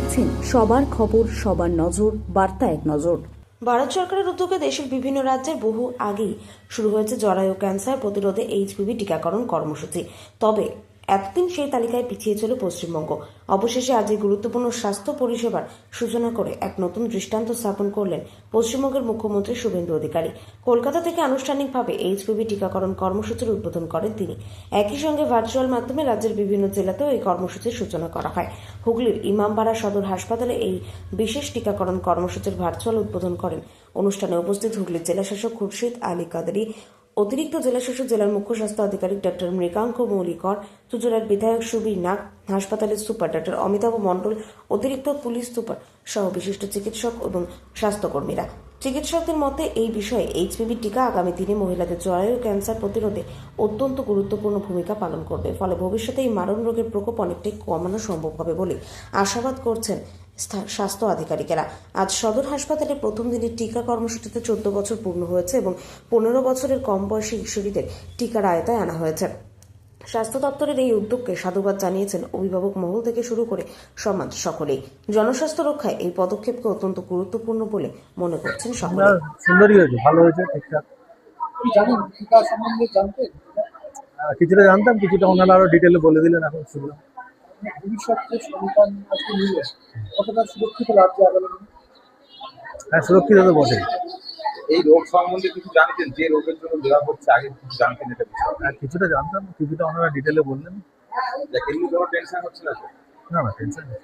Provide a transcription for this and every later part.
দেখছেন সবার খবর, সবার নজর, বার্তা এক নজর। ভারত সরকারের উদ্যোগে দেশের বিভিন্ন রাজ্যের বহু আগেই শুরু হয়েছে জরায়ু ক্যান্সার প্রতিরোধে এইচপিভি টিকাকরণ কর্মসূচি। তবে এতদিন সেই তালিকায় পিছিয়ে ছিল পশ্চিমবঙ্গ। অবশেষে আজ এই গুরুত্বপূর্ণ স্বাস্থ্য পরিষেবার সূচনা করে এক নতুন দৃষ্টান্ত স্থাপন করলেন পশ্চিমবঙ্গের মুখ্যমন্ত্রী শুভেন্দু অধিকারী। কলকাতা থেকে আনুষ্ঠানিকভাবে এইচপিভি টিকাকরণ কর্মসূচির উদ্বোধন করেন তিনি। একই সঙ্গে ভার্চুয়াল মাধ্যমে রাজ্যের বিভিন্ন জেলাতেও এই কর্মসূচির সূচনা করা হয়। হুগলির ইমামবাড়া সদর হাসপাতালে এই বিশেষ টিকাকরণ কর্মসূচির ভার্চুয়াল উদ্বোধন করেন। অনুষ্ঠানে উপস্থিত হুগলির জেলাশাসক খুরশিদ আলী কাদেরী, অতিরিক্ত জেলাশাসক জেলার মুখ্য স্বাস্থ্য আধিকারিক ডক্টর মৃগাঙ্ক মৌলিকর, চুচুড়ার বিধায়ক সুবীর নাগ, হাসপাতালের সুপার ডক্টর অমিতাভ মণ্ডল, অতিরিক্ত পুলিশ সুপার সহ বিশিষ্ট চিকিৎসক এবং স্বাস্থ্যকর্মীরা। চিকিৎসকদের মতে এই বিষয়ে এইচপিভি টিকা আগামী দিনে মহিলাদের জরায়ু ক্যান্সার প্রতিরোধে অত্যন্ত গুরুত্বপূর্ণ ভূমিকা পালন করবে। ফলে ভবিষ্যতে এই মারণ রোগের প্রকোপ অনেকটাই কমানো সম্ভব হবে বলে আশাবাদ করছেন স্বাস্থ্য আধিকারিকেরা। আজ সদর হাসপাতালে প্রথম দিনের টিকা কর্মসূচিতে 14 বছর পূর্ণ হয়েছে এবং 15 বছরের কম বয়সী কিশোরীদের টিকার আওতায় আনা হয়েছে। স্বাস্থ্য দপ্তরের এই উদ্যোগকে সাধুবাদ জানিয়েছেন অভিভাবক মহল থেকে শুরু করে সমাজ সকলেই। জনস্বাস্থ্য রক্ষায় এই পদক্ষেপকে অত্যন্ত গুরুত্বপূর্ণ বলে মনে করছেন সকলে। সুন্দরই হয়েছে, ভালো হয়েছে, ঠিকঠাক। কিছুটা জানতাম, কিছুটা ওনারা আরো ডিটেলে বলে দিলেন, এখন শুনলাম। ভবিষ্যতে সন্তান আজকে নিলে কতটা সুরক্ষিত রাজ্যে আগামী? হ্যাঁ, সুরক্ষিত তো বটেই। এই রোগ সম্বন্ধে কিছু জানতেন, যে রোগের জন্য দেওয়া হচ্ছে, আগে কিছু জানতেন এটা বিষয়ে? হ্যাঁ, কিছুটা জানতাম, কিছুটা ওনারা ডিটেলে বললেন। এমনি কোনো টেনশন হচ্ছে না তো? না, টেনশন নেই।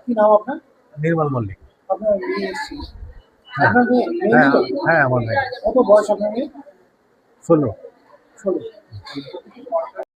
কি নাম আপনার? নির্মল মল্লিক। আপনার মেয়ে এসেছি। হ্যাঁ, আপনার মেয়ে হ্যাঁ, তো? হ্যাঁ, আমার মেয়ে। কত বয়স আপনার মেয়ে? 16। 16।